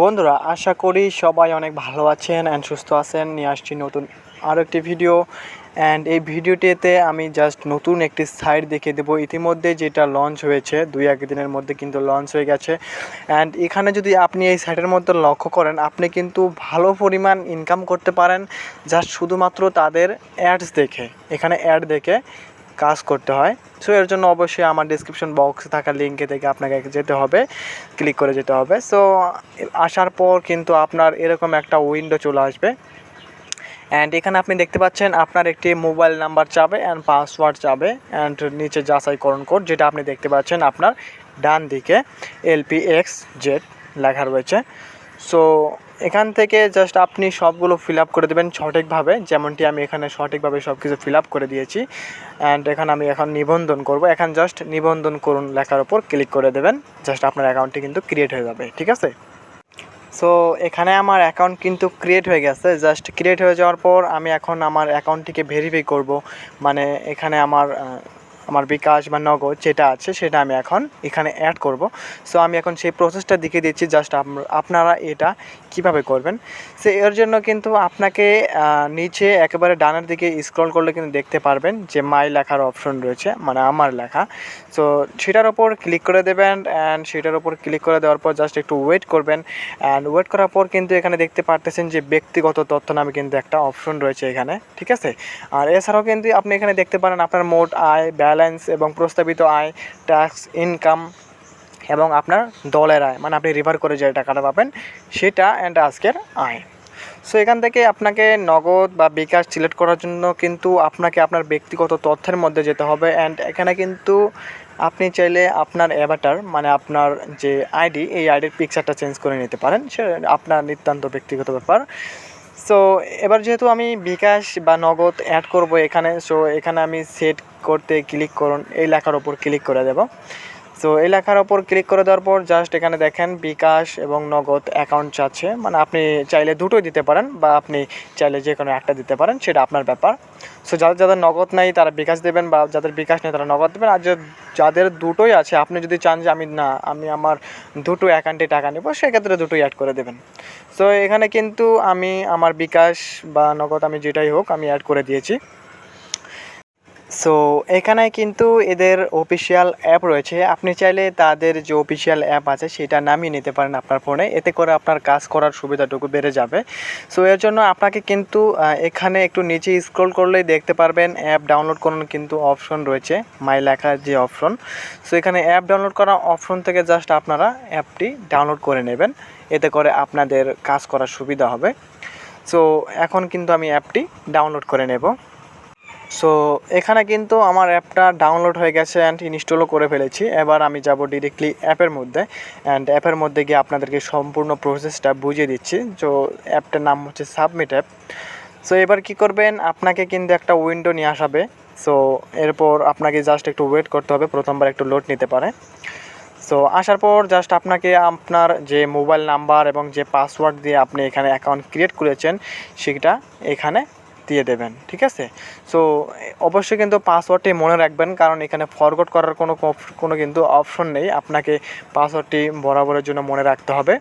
বন্ধুরা, আশা করি সবাই অনেক ভালো আছেন অ্যান্ড সুস্থ আছেন। নিয়ে আসছি নতুন আরও একটি ভিডিও। অ্যান্ড এই ভিডিওটিতে আমি জাস্ট নতুন একটি সাইট দেখিয়ে দেবো। ইতিমধ্যে যেটা লঞ্চ হয়েছে 2-1 দিনের মধ্যে কিন্তু লঞ্চ হয়ে গেছে। অ্যান্ড এখানে যদি আপনি এই সাইটের মধ্যে লক্ষ্য করেন, আপনি কিন্তু ভালো পরিমাণ ইনকাম করতে পারেন জাস্ট শুধুমাত্র তাদের অ্যাডস দেখে। এখানে অ্যাড দেখে কাজ করতে হয়। সো এর জন্য অবশ্যই আমার ডিসক্রিপশন বক্সে থাকা লিঙ্কে থেকে আপনাকে যেতে হবে, ক্লিক করে যেতে হবে। সো আসার পর কিন্তু আপনার এরকম একটা উইন্ডো চলে আসবে। অ্যান্ড এখানে আপনি দেখতে পাচ্ছেন আপনার একটি মোবাইল নাম্বার চাবে অ্যান্ড পাসওয়ার্ড চাবে অ্যান্ড নিচে যাচাইকরণ কোড, যেটা আপনি দেখতে পাচ্ছেন আপনার ডান দিকে LPXZ লেখা রয়েছে। সো এখান থেকে জাস্ট আপনি সবগুলো ফিল আপ করে দেবেন সঠিকভাবে, যেমনটি আমি এখানে সঠিকভাবে সব কিছু ফিল আপ করে দিয়েছি। অ্যান্ড এখানে আমি এখন নিবন্ধন করব। এখন জাস্ট নিবন্ধন করুন লেখার ওপর ক্লিক করে দেবেন। জাস্ট আপনার অ্যাকাউন্টটি কিন্তু ক্রিয়েট হয়ে যাবে, ঠিক আছে। সো এখানে আমার অ্যাকাউন্ট কিন্তু ক্রিয়েট হয়ে গেছে। জাস্ট ক্রিয়েট হয়ে যাওয়ার পর আমি এখন আমার অ্যাকাউন্টটিকে ভেরিফাই করব। মানে এখানে আমার বিকাশ বা নগদ যেটা আছে সেটা আমি এখন এখানে অ্যাড করব। সো আমি এখন সেই প্রসেসটা দেখিয়ে দিচ্ছি, জাস্ট আপনারা এটা কিভাবে করবেন। সো এর জন্য কিন্তু আপনাকে নিচে একেবারে ডানের দিকে স্ক্রল করলে কিন্তু দেখতে পারবেন যে মাই লেখার অপশন রয়েছে, মানে আমার লেখা। সো সেটার ওপর ক্লিক করে দেবেন অ্যান্ড সেটার ওপর ক্লিক করে দেওয়ার পর জাস্ট একটু ওয়েট করবেন। অ্যান্ড ওয়েট করার পর কিন্তু এখানে দেখতে পারতেছেন যে ব্যক্তিগত তথ্য নামে কিন্তু একটা অপশন রয়েছে এখানে, ঠিক আছে। আর এছাড়াও কিন্তু আপনি এখানে দেখতে পারেন আপনার মোট আয়, ব্যালেন্স এবং প্রস্তাবিত আয়, ট্যাক্স, ইনকাম এবং আপনার দলের আয়, মানে আপনি রিভার করে যে টাকাটা পাবেন সেটা, অ্যান্ড আজকের আয়। সো এখান থেকে আপনাকে নগদ বা বিকাশ সিলেক্ট করার জন্য কিন্তু আপনাকে আপনার ব্যক্তিগত তথ্যের মধ্যে যেতে হবে। অ্যান্ড এখানে কিন্তু আপনি চাইলে আপনার অ্যাভাটার, মানে আপনার যে আইডি, এই আইডির পিকচারটা চেঞ্জ করে নিতে পারেন, সে আপনার নিতান্ত ব্যক্তিগত ব্যাপার। সো এবার যেহেতু আমি বিকাশ বা নগদ অ্যাড করব এখানে, সো এখানে আমি সেট করতে ক্লিক করুন, এই লেখার ওপর ক্লিক করে দেব। সো এই লেখার ওপর ক্লিক করে দেওয়ার পর জাস্ট এখানে দেখেন বিকাশ এবং নগদ অ্যাকাউন্ট চাচ্ছে, মানে আপনি চাইলে দুটোই দিতে পারেন বা আপনি চাইলে যে কোনো একটা দিতে পারেন, সেটা আপনার ব্যাপার। সো যাদের নগদ নাই তারা বিকাশ দেবেন, বা যাদের বিকাশ নেই তারা নগদ দেবেন। আর যাদের দুটোই আছে, আপনি যদি চান যে আমি আমার দুটো অ্যাকাউন্টে টাকা নেব, সেক্ষেত্রে দুটোই অ্যাড করে দেবেন। সো এখানে কিন্তু আমি আমার বিকাশ বা নগদ আমি যেটাই হোক আমি অ্যাড করে দিয়েছি। সো এখানে কিন্তু এদের অফিসিয়াল অ্যাপ রয়েছে, আপনি চাইলে তাদের যে অফিসিয়াল অ্যাপ আছে সেটা নামিয়ে নিতে পারেন আপনার ফোনে, এতে করে আপনার কাজ করার সুবিধাটুকু বেড়ে যাবে। সো এর জন্য আপনাকে কিন্তু এখানে একটু নিচে স্ক্রল করলেই দেখতে পারবেন অ্যাপ ডাউনলোড করার কিন্তু অপশন রয়েছে, মাই লেখার যে অপশন। সো এখানে অ্যাপ ডাউনলোড করা অপশন থেকে জাস্ট আপনারা অ্যাপটি ডাউনলোড করে নেবেন, এতে করে আপনাদের কাজ করার সুবিধা হবে। সো এখন কিন্তু আমি অ্যাপটি ডাউনলোড করে নেব। সো এখানে কিন্তু আমার অ্যাপটা ডাউনলোড হয়ে গেছে অ্যান্ড ইনস্টলও করে ফেলেছি। এবার আমি যাব ডিরেক্টলি অ্যাপের মধ্যে, অ্যান্ড অ্যাপের মধ্যে গিয়ে আপনাদেরকে সম্পূর্ণ প্রসেসটা বুঝিয়ে দিচ্ছি। সো অ্যাপটার নাম হচ্ছে সাবমিট অ্যাপ। সো এবার কি করবেন, আপনাকে কিন্তু একটা উইন্ডো নিয়ে আসাবে। সো এরপর আপনাকে জাস্ট একটু ওয়েট করতে হবে, প্রথমবার একটু লোড নিতে পারে। সো আসার পর জাস্ট আপনাকে আপনার যে মোবাইল নাম্বার এবং যে পাসওয়ার্ড দিয়ে আপনি এখানে অ্যাকাউন্ট ক্রিয়েট করেছেন সেটা এখানে দিয়ে দেবেন, ঠিক আছে। সো অবশ্যই কিন্তু পাসওয়ার্ডটি মনে রাখবেন, কারণ এখানে ফরগট করার কোনো কিন্তু অপশন নেই, আপনাকে পাসওয়ার্ডটি বরাবরের জন্য মনে রাখতে হবে।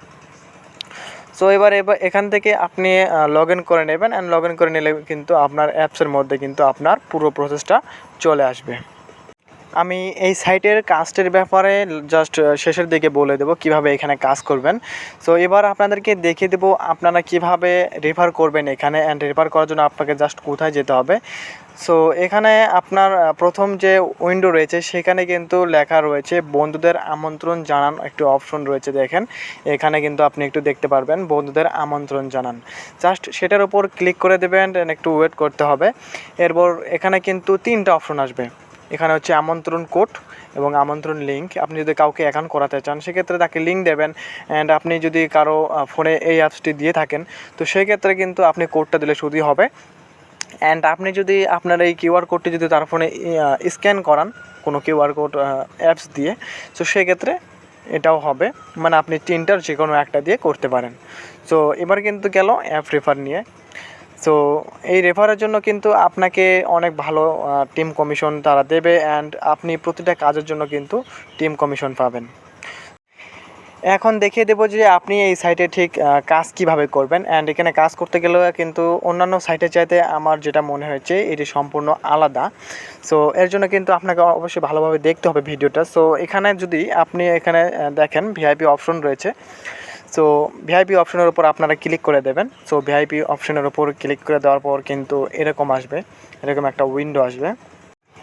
সো এবার এখান থেকে আপনি লগ ইন করে নেবেন, অ্যান্ড লগ ইন করে নিলে কিন্তু আপনার অ্যাপসের মধ্যে কিন্তু আপনার পুরো প্রসেসটা চলে আসবে। আমি এই সাইটের কাজটির ব্যাপারে জাস্ট শেষের দিকে বলে দেবো কীভাবে এখানে কাজ করবেন। সো এবার আপনাদেরকে দেখিয়ে দেবো আপনারা কিভাবে রেফার করবেন এখানে, অ্যান্ড রেফার করার জন্য আপনাকে জাস্ট কোথায় যেতে হবে। সো এখানে আপনার প্রথম যে উইন্ডো রয়েছে সেখানে কিন্তু লেখা রয়েছে বন্ধুদের আমন্ত্রণ জানান, একটু অপশন রয়েছে দেখেন, এখানে কিন্তু আপনি একটু দেখতে পারবেন বন্ধুদের আমন্ত্রণ জানান। জাস্ট সেটার উপর ক্লিক করে দেবেন, একটু ওয়েট করতে হবে। এরপর এখানে কিন্তু 3টা অপশন আসবে। এখানে হচ্ছে আমন্ত্রণ কোড এবং আমন্ত্রণ লিঙ্ক। আপনি যদি কাউকে অ্যাকাউন্ট করাতে চান সেক্ষেত্রে তাকে লিঙ্ক দেবেন, অ্যান্ড আপনি যদি কারো ফোনে এই অ্যাপসটি দিয়ে থাকেন তো সেক্ষেত্রে কিন্তু আপনি কোডটা দিলে শুধুই হবে। অ্যান্ড আপনি যদি আপনার এই কিউআর কোডটি যদি তার ফোনে স্ক্যান করান কোনো কিউআর কোড অ্যাপস দিয়ে, তো সেক্ষেত্রে এটাও হবে, মানে আপনি 3টার যে কোনো একটা দিয়ে করতে পারেন। সো এবার কিন্তু গেল অ্যাপ রেফার নিয়ে। সো এই রেফারের জন্য কিন্তু আপনাকে অনেক ভালো টিম কমিশন তারা দেবে, অ্যান্ড আপনি প্রতিটা কাজের জন্য কিন্তু টিম কমিশন পাবেন। এখন দেখিয়ে দেবো যে আপনি এই সাইটে ঠিক কাজ কিভাবে করবেন। অ্যান্ড এখানে কাজ করতে গেলেও কিন্তু অন্যান্য সাইটের চাইতে আমার যেটা মনে হয়েছে এটি সম্পূর্ণ আলাদা। সো এর জন্য কিন্তু আপনাকে অবশ্যই ভালোভাবে দেখতে হবে ভিডিওটা। সো এখানে যদি আপনি এখানে দেখেন ভিআইপি অপশন রয়েছে। সো ভিআইপি অপশনের উপর আপনারা ক্লিক করে দেবেন। সো ভিআইপি অপশনের উপর ক্লিক করে দেওয়ার পর কিন্তু এরকম আসবে, এরকম একটা উইন্ডো আসবে।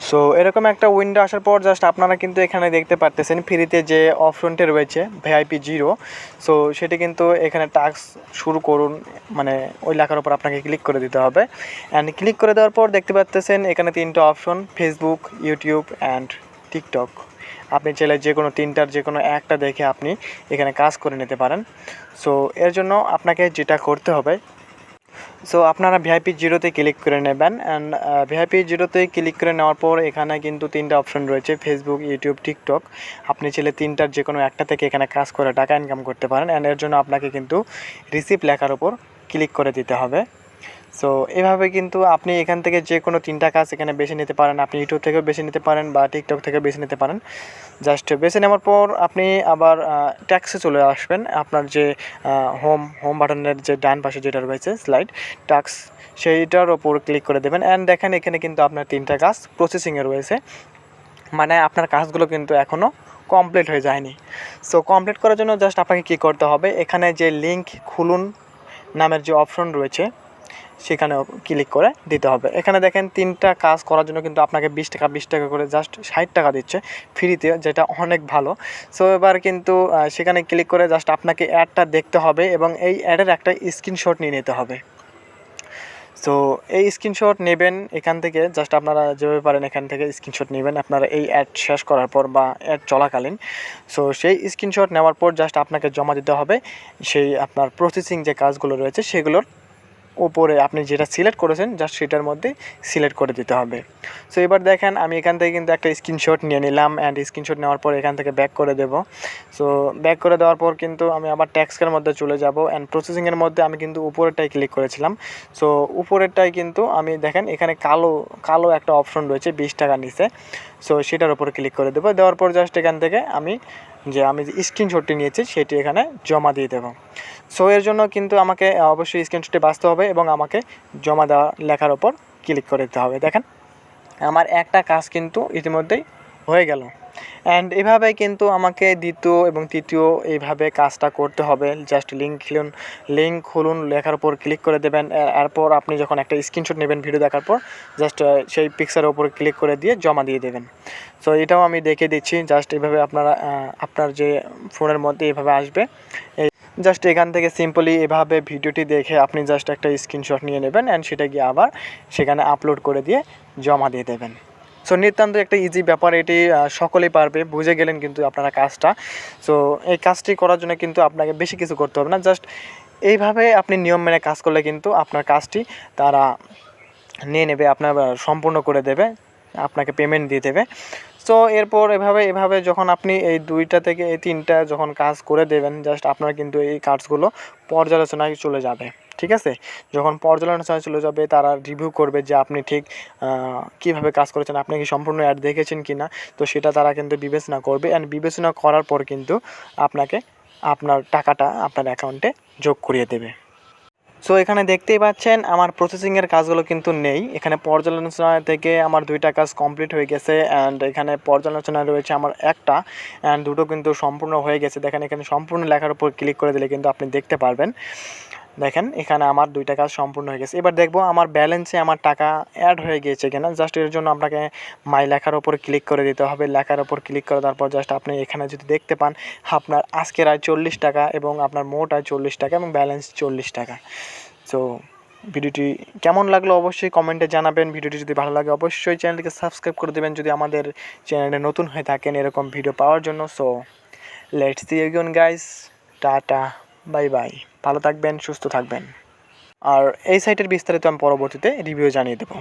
সো এরকম একটা উইন্ডো আসার পর জাস্ট আপনারা কিন্তু এখানে দেখতে পারতেছেন ফ্রিতে যে অপশনটি রয়েছে ভিআইপি 0। সো সেটি কিন্তু এখানে টাস্ক শুরু করুন মানে ওই লেখার উপর আপনাকে ক্লিক করে দিতে হবে। অ্যান্ড ক্লিক করে দেওয়ার পর দেখতে পাচ্তেছেন এখানে 3টা option, Facebook, YouTube and TikTok. আপনি চাইলে যে কোনো 3টার যে কোনো একটা দেখে আপনি এখানে কাজ করে নিতে পারেন। সো এর জন্য আপনাকে যেটা করতে হবে, সো আপনারা ভিআইপি 0তে ক্লিক করে নেবেন। অ্যান্ড ভিআইপি 0তে ক্লিক করে নেওয়ার পর এখানে কিন্তু 3টা অপশন রয়েছে, ফেসবুক, ইউটিউব, টিকটক। আপনি চাইলে 3টার যে কোনো একটা থেকে এখানে কাজ করে টাকা ইনকাম করতে পারেন। অ্যান্ড এর জন্য আপনাকে কিন্তু রিসিভ লেখার উপর ক্লিক করে দিতে হবে। সো এভাবে কিন্তু আপনি এখান থেকে যে কোনো 3টা কাজ এখানে বেছে নিতে পারেন। আপনি ইউটিউব থেকেও বেছে নিতে পারেন বা টিকটক থেকে বেছে নিতে পারেন। জাস্ট বেছে নেওয়ার পর আপনি আবার ট্যাক্সে চলে আসবেন। আপনার যে হোম বাটনের যে ডান পাশে যেটা রয়েছে স্লাইড ট্যাক্স, সেইটার ওপর ক্লিক করে দেবেন। অ্যান্ড দেখেন এখানে কিন্তু আপনার 3টা কাজ প্রসেসিংয়ে রয়েছে, মানে আপনার কাজগুলো কিন্তু এখনও কমপ্লিট হয়ে যায়নি। সো কমপ্লিট করার জন্য জাস্ট আপনাকে কী করতে হবে, এখানে যে লিঙ্ক খুলুন নামের যে অপশন রয়েছে সেখানে ক্লিক করে দিতে হবে। এখানে দেখেন 3টা কাজ করার জন্য কিন্তু আপনাকে 20 টাকা করে জাস্ট 60 টাকা দিচ্ছে ফ্রিতে, যেটা অনেক ভালো। সো এবার কিন্তু সেখানে ক্লিক করে জাস্ট আপনাকে অ্যাডটা দেখতে হবে এবং এই অ্যাডের একটা স্ক্রিনশট নিয়ে নিতে হবে। সো এই স্ক্রিনশট নেবেন এখান থেকে, জাস্ট আপনারা যেভাবে পারেন এখান থেকে স্ক্রিনশট নেবেন আপনারা এই অ্যাড শেষ করার পর বা অ্যাড চলাকালীন। সো সেই স্ক্রিনশট নেওয়ার পর জাস্ট আপনাকে জমা দিতে হবে সেই আপনার প্রসেসিং যে কাজগুলো রয়েছে সেগুলোর উপরে আপনি যেটা সিলেক্ট করেছেন জাস্ট সেটার মধ্যে সিলেক্ট করে দিতে হবে। সো এবার দেখেন আমি এখান থেকে কিন্তু একটা স্ক্রিনশট নিয়ে নিলাম। অ্যান্ড স্ক্রিনশট নেওয়ার পর এখান থেকে ব্যাক করে দেব। সো ব্যাক করে দেওয়ার পর কিন্তু আমি আবার ট্যাক্সের মধ্যে চলে যাব। অ্যান্ড প্রসেসিংয়ের মধ্যে আমি কিন্তু উপরেরটাই ক্লিক করেছিলাম। সো উপরেরটাই কিন্তু আমি দেখেন এখানে কালো একটা অপশন রয়েছে 20 টাকার নিচে। সো সেটার উপরে ক্লিক করে দেবো। দেওয়ার পর জাস্ট এখান থেকে আমি যে স্ক্রিনশটটি নিয়েছি সেটি এখানে জমা দিয়ে দেবো। সো এর জন্য কিন্তু আমাকে অবশ্যই স্ক্রিনশটে বাঁচতে হবে এবং আমাকে জমা দেওয়া লেখার ওপর ক্লিক করে দিতে হবে। দেখেন আমার একটা কাজ কিন্তু ইতিমধ্যেই হয়ে গেল। অ্যান্ড এভাবে কিন্তু আমাকে দ্বিতীয় এবং তৃতীয় এইভাবে কাজটা করতে হবে। জাস্ট লিঙ্ক খুলুন লেখার উপর ক্লিক করে দেবেন। এরপর আপনি যখন একটা স্ক্রিনশট নেবেন ভিডিও দেখার পর জাস্ট সেই পিকচারের উপর ক্লিক করে দিয়ে জমা দিয়ে দেবেন। সো এটাও আমি দেখে দিচ্ছি। জাস্ট এভাবে আপনারা আপনার যে ফোনের মধ্যে এভাবে আসবে। জাস্ট এখান থেকে সিম্পলি এভাবে ভিডিওটি দেখে আপনি জাস্ট একটা স্ক্রিনশট নিয়ে নেবেন অ্যান্ড সেটা গিয়ে আবার সেখানে আপলোড করে দিয়ে জমা দিয়ে দেবেন। সো নিতান্ত একটা ইজি ব্যাপার, এটি সকলেই পারবে, বুঝে গেলেন কিন্তু আপনারা কাজটা। সো এই কাজটি করার জন্য কিন্তু আপনাকে বেশি কিছু করতে হবে না, জাস্ট এইভাবে আপনি নিয়ম মেনে কাজ করলে কিন্তু আপনার কাজটি তারা নিয়ে নেবে, আপনার সম্পূর্ণ করে দেবে, আপনাকে পেমেন্ট দিয়ে দেবে। সো এরপর এভাবে যখন আপনি এই 2টা থেকে এই 3টা যখন কাজ করে দেবেন জাস্ট আপনার কিন্তু এই কাজগুলো পর্যালোচনায় চলে যাবে। ঠিক আছে, যখন পর্যালোচনায় চলে যাবে তারা রিভিউ করবে যে আপনি ঠিক কীভাবে কাজ করেছেন, আপনি কি সম্পূর্ণ অ্যাড দেখেছেন কি না। তো সেটা তারা কিন্তু বিবেচনা করবে অ্যান্ড বিবেচনা করার পর কিন্তু আপনাকে আপনার টাকাটা আপনার অ্যাকাউন্টে যোগ করিয়ে দেবে। সো এখানে দেখতেই পাচ্ছেন আমার প্রসেসিংয়ের কাজগুলো কিন্তু নেই। এখানে পর্যালোচনা থেকে আমার 2টা কাজ কমপ্লিট হয়ে গেছে অ্যান্ড এখানে পর্যালোচনা রয়েছে আমার একটা, অ্যান্ড 2টো কিন্তু সম্পূর্ণ হয়ে গেছে। দেখেন এখানে সম্পূর্ণ লেখার উপর ক্লিক করে দিলে কিন্তু আপনি দেখতে পারবেন। দেখেন এখানে আমার 2টা কাজ সম্পূর্ণ হয়ে গেছে। এবার দেখবো আমার ব্যালেন্সে আমার টাকা অ্যাড হয়ে গিয়েছে কিনা। জাস্ট এর জন্য আপনাকে মাই লেখার ওপর ক্লিক করে দিতে হবে। লেখার ওপর ক্লিক করে দেওয়ার পর জাস্ট আপনি এখানে যদি দেখতে পান আপনার আজকের আয় 40 টাকা এবং আপনার মোট আয় 40 টাকা এবং ব্যালেন্স 40 টাকা। সো ভিডিওটি কেমন লাগলো অবশ্যই কমেন্টে জানাবেন। ভিডিওটি যদি ভালো লাগে অবশ্যই চ্যানেলটিকে সাবস্ক্রাইব করে দেবেন যদি আমাদের চ্যানেলে নতুন হয়ে থাকেন এরকম ভিডিও পাওয়ার জন্য। So let's see you again guys, টাটা, বাই বাই, ভালো থাকবেন, সুস্থ থাকবেন। আর এই সাইটের বিস্তারিত আমি পরবর্তীতে রিভিউ জানিয়ে দেবো।